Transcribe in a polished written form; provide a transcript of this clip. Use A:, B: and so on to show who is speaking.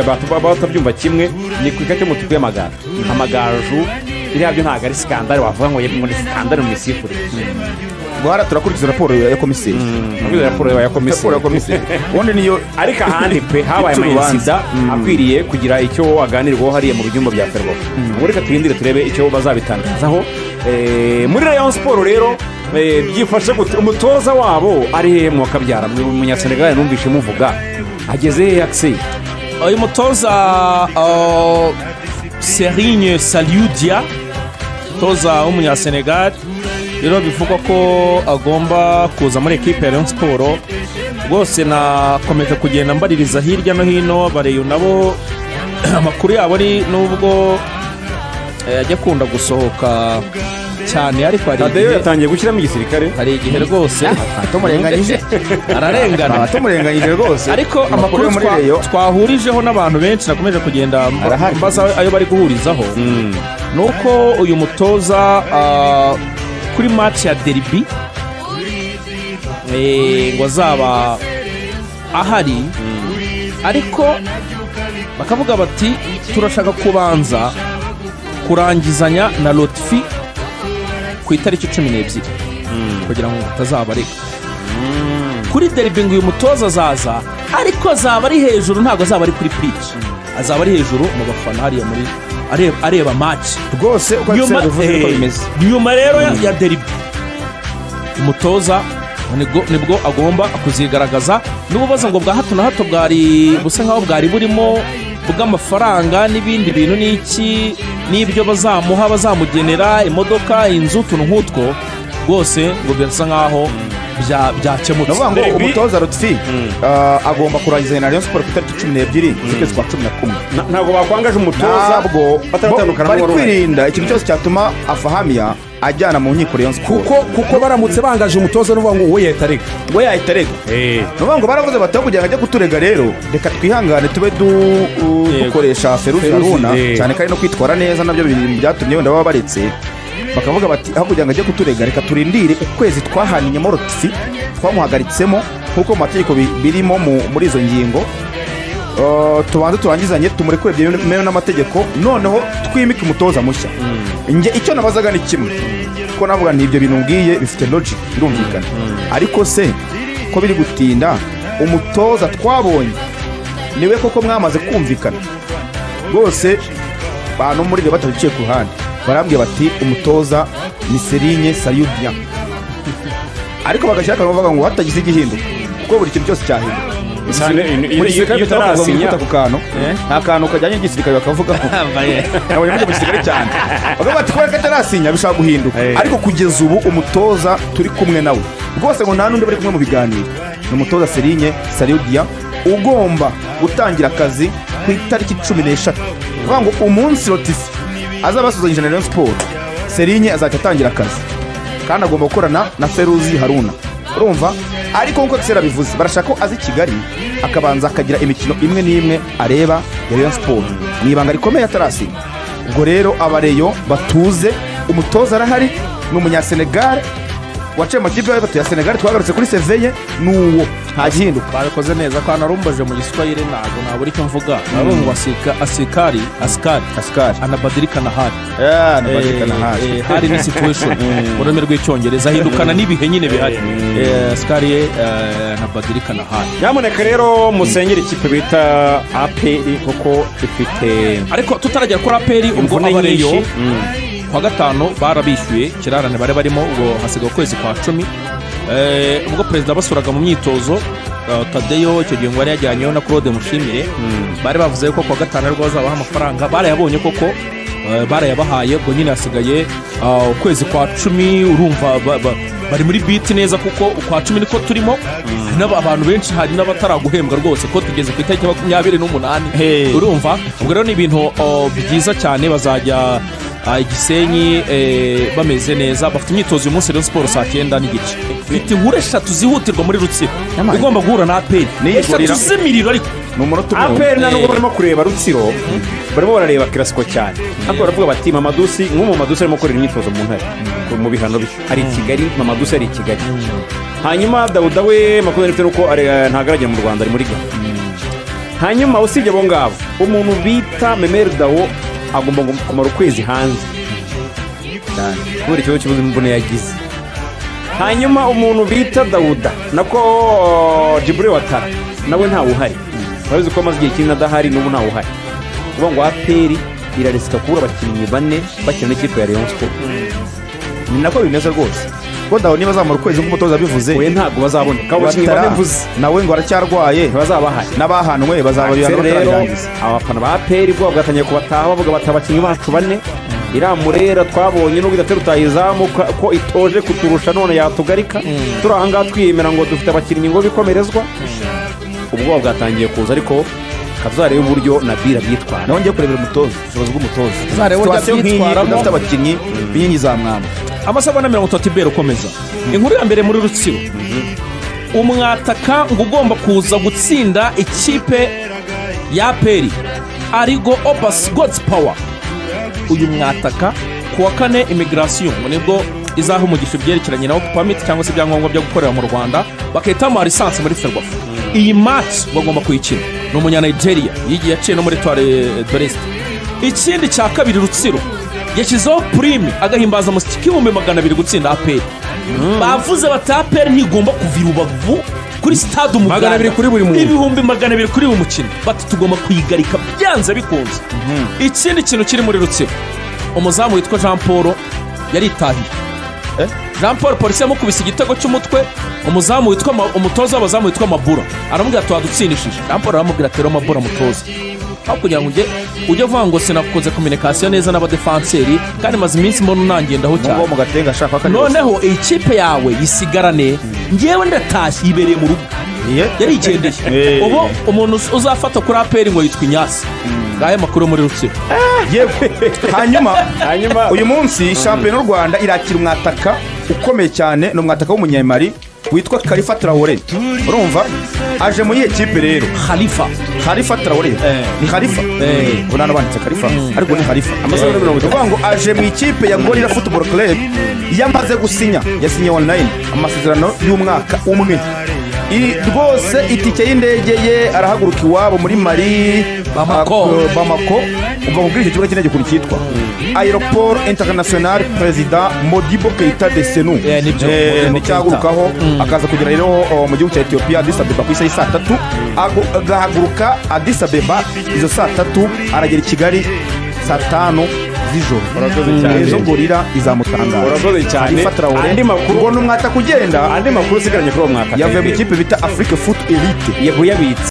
A: batabyumva kimwe ni ku ikace y'umutuku y'amagaju amagaju iriya byo ntabwo ari skandale wavuga ngo ni skandale mu misifure
B: guhara turakurikiza raporo ya komiseri
A: raporo ya komiseri
B: ubundi niyo
A: ariko ahandi pe habaye amayinsiza akwiriye kugira icyo aganirwaho hariya mu byumba bya ferwafa ubwo reka turindire turebe icyo bazabitangazaho muri Rayon Sport rero byifashe gute umutoza wabo ari hehe mu kabyara mu munyasenegal numvishe muvuga ageze he Axel
C: uyu mutoza Serigne Saliudia umutoza w'umunyasenegal rero bivugwa ko agomba kuza muri ekipe ya Rayon Sport rwose nakomeje kugenda mbaririza hirya no hino bareyo nabo amakuru yabo ari nubwo ajya kunda gusohoka cyane ariko hari
A: igihe yatangiye gushyiramo igisirikare
C: hari igihe rwose
B: atumurenganyije
C: ararengana
B: atumurenganyije rwose
C: ariko amakuru twahurijeho n'abantu benshi nakomeje kugenda mbaza ayo bari guhurizaho nuko uyu mutoza kuri match ya derby ngo azaba ahari ariko bakavuga bati turashaka kubanza kurangizanya na Lotfi ku itariki 12 kugira ngo utazabareka kuri derby ngo uyu mutoza azaza ariko azaba ari hejuru ntabwo azaba ari kuri pitch azaba ari hejuru mu bafana hariya muri areba match
B: rwose uko bimeze
C: nyuma rero ya derby umutoza nibwo agomba kuzigaragaza n'ububaza ngo bwa hato na hato bwari busa nkaho bwari burimo bw'amafaranga n'ibindi bintu n'iki n'ibyo bazamuha bazamugenera imodoka inzu tuntu nk'utwo rwose ngo bisa nkaho byakemutse
B: navuga ngo umutoza Lotfi agomba kurangiza na Rayon Sport ku itariki 12 z'ukwezi kwa 11
A: ntabwo bakwangaje umutoza
B: ntabwo batatandukana
A: bari
B: kwirinda ikintu cyose cyatuma afahamya ajyana mu nkiko Rayon Sport
D: kuko baramutse bangaje umutoza n'uvuga ngo we yahitarega
B: navuga ngo baravuze bataho kugira ngo ajye kuturega rero reka twihangane tube dukoresha Feruzi Haruna cyane kandi no kwitwara neza nabyo byatumye wenda baba baretse bakavuga bati aho kugira ngo ajye kuturega reka turindire ukwezi twahaninyemo Lotfi twamuhagaritsemo nk'uko mu mategeko birimo muri izo ngingo tubanze turangizanye tumurekure byemewe n'amategeko noneho twimike umutoza mushya nge icyo nabazaga ni kimwe ko navuga ni ibyo bintu mbwiye bifite logic birumvikana ariko se ko biri gutinda umutoza twabonye niwe koko mwamaze kumvikana rwose bantu muri ryo bataciye ku ruhande barambwiye bati umutoza ni Serigne Saliudia ariko bagashaka bavuga ngo hatagize igihinduka kuko buri kintu cyose cyahinduka muri gisirikare bitarasinya ku kantu nta kantu kajyanye n'igisirikare bakavuga nabonye muri gisirikare cyane bavuga bati ko katarasinya bishaka guhinduka ariko kugeza ubu umutoza turi kumwe nawe rwose ngo nta nundi bari kumwe mu biganiro ni umutoza Serigne Saliudia ugomba gutangira akazi ku itariki 14 bavuga ngo umunsi Lotfi azaba asuzanyije na Rayon Sport Serigne azatangira akazi kandi agomba gukorana na Feruzi Haruna urumva ariko nkuko Axel bivuze barashaka ko azi Kigali akabanza akagira imikino imwe n'imwe areba ya Rayon Sport nibanga rikomeye atarasinya ubwo rero abareyo batuze umutoza arahari n'umunyasenegal waciye mu kipe y'abato ya Senegal twagarutse kuri seveye nuwo nta gihinduka
C: babikoze neza kwa narumbaje mu giswahili ntago naburi cyo mvuga narumva asikari anabadilika na hari
B: anabadilika na hari
C: hari ni situation mu rurimi rw'icyongereza hindukana n'ibihe nyine bihari asikari anabadilika na hari
A: nyamuneka rero musenyera ikipe bita APR kuko ifite
C: ariko tutaragera kuri APR ubwo abareyo kwa gatanu barabishyuye kirarane bare barimo ubwo hasiga ukwezi kwa 10 ubwo president basuraga mu myitozo Tadeyo icyo gihe ngo yari yajyanyeho na Claude Mushimire bari bavuze ko kwa gatanu rwo bazabaha amafaranga barayabonye koko barayabahaye ubwo nyine hasigaye ukwezi kwa 10 urumva bari muri beat neza kuko kwa 10 niko turimo n'abantu benshi hari n'abataraguhembwa rwose ko tugeze ku itariki 28 urumva ubwo rero ni ibintu byiza cyane bazajya Igisenyi bameze neza bafite imyitozo uyu munsi Rayon Sport saa 9 n'igice bifite inkuru 3 zihutirwa muri Rutsiro igomba guhura na APR n'eshatu z'imiriro ariko
A: APR nubwo barimo kureba Rutsiro barimo barareba Clásico cyane ariko baravuga bati Mamadusi Mamadusi arimo korera imyitozo mu ntare mu bihano bishya ari Kigali Mamadusi ari Kigali hanyuma Dawuda we makumyabiri nuko ntagaragera mu Rwanda ari muri Ghana hanyuma usibye abo ngabo umuntu bita Memeri Dawo agomba kumara ukwezi hanze kubera ikibazo cy'ubuzima imvune yagize. Hanyuma umuntu bita Dawuda nako Jibril Watara nawe ntawe uhari, urabizi ko amaze igihe kinini adahari n'ubu ntawe uhari. Kuvuga ngo APR irarisika kubura abakinnyi bane bakina n'ikipe ya Rayon Sport.
B: Ni nako bimeze rwose ko Dawo niba azamara ukwezi nk'umutoza abivuze
A: we ntabwo bazabona ko abakinnyi bane mvuze
B: nawe ngo aracyarwaye
A: ntibazabahari
B: n'abahanwe bazababira
A: n'abatararangiza. Abafana ba APR bwo bagatangiye kubataha bavuga bati abakinnyi bacu bane iramurera twabonye n'ubwo idatera utayizamu ko itoje kuturusha none yatugarika turi aha ngaha twiyemera ngo dufite abakinnyi ngo bikomerezwa. Ubwoba bwatangiye kuza ariko kazarebe uburyo Nabila byitwara
B: naho ngiye kurebera umutoza ubushobozi bw'umutoza
C: kazarebe uburyo byitwaramo
B: afite abakinnyi b'inkingi za mwamba.
C: Amasegonda 30 ibere ukomeza inkuru ya mbere muri Rutsiro. Umwataka ngo ugomba kuza gutsinda ikipe ya APR Arigo Obas God's Power. Uyu mwataka kuwa kane immigration ngo nibwo izaha umugisha ibyerekeranye na work permit cyangwa se ibyangombwa byo gukorera mu Rwanda bakahitamo lisansi muri Ferwafa. Iyi match bagomba kuyikina ni umunya-Nigeria yigiye yaciye no muri Etoile de l'Est. Ikindi cya kabiri Rutsiro yashyizeho prime agahimbaza musiki 200 gutsinda APR. Bavuze bati APR ntigomba kuva i Rubavu kuri stade Umuganda
D: 200 kuri buri muntu,
C: ibihumbi 200 kuri buri mukino, bati tugomba kuyigarika byanze bikunze. Ikindi kintu kiri muri Rutsiro umuzamu witwa Jean Paul yaritahiye. Jean Paul polisi yamukubise igitego cy'umutwe, umuzamu witwa umutoza w'abazamu witwa Mabura aramubwira ati wadutsindishije. Jean Paul aramubwira ati rero Mabura mutoza aho kugira ngo ujye vuga ngo sinakoze communication neza n'abadefanseri kandi maze iminsi mbona unangendaho cyane
B: mu gatenga ashaka kandi
C: noneho ikipe yawe yisigarane ngewe ndatashye ibereye mu rugo yari igendeye. Ubu umuntu uzafata kuri APR ngo yitwa Inyasi ngaye makuru muri Rutsiro.
B: Hanyuma uyu munsi shampiyona y'u Rwanda irakira umwataka ukomeye cyane no mwataka w'umunyemari witwa Khalifa Traoré. Urumva aje muri ekipe rero Khalifa Traoré ni Khalifa unana banditse Khalifa ariko ni Khalifa. Amasegonda 30 uvuga ngo aje mu ikipe ya Gorilla Football Club yamaze gusinya yasinye online amasezerano y'umwaka umwe. Rwose itike y'indege ye arahaguruka iwabo muri Mali Bamako umva kubwira icyo kibuga cy'indege kuri cyitwa Aéroport International Président Modibo Keita de Senou ni cyagurukaho akaza kugera rero mu gihugu cya Ethiopia Addis Abeba ku isaha 3 agahaguruka Addis Abeba izo saa 3 aragera i Kigali saa 5 z'ijoro. Ejo Gorilla izamutangaza.
A: Urakoze cyane.
B: Andi makuru ngo numwata kugenda
A: andi makuru sigaranye kuri uwo mwaka
B: yavuye mu ikipe bita Afrique Foot Elite
A: yabitse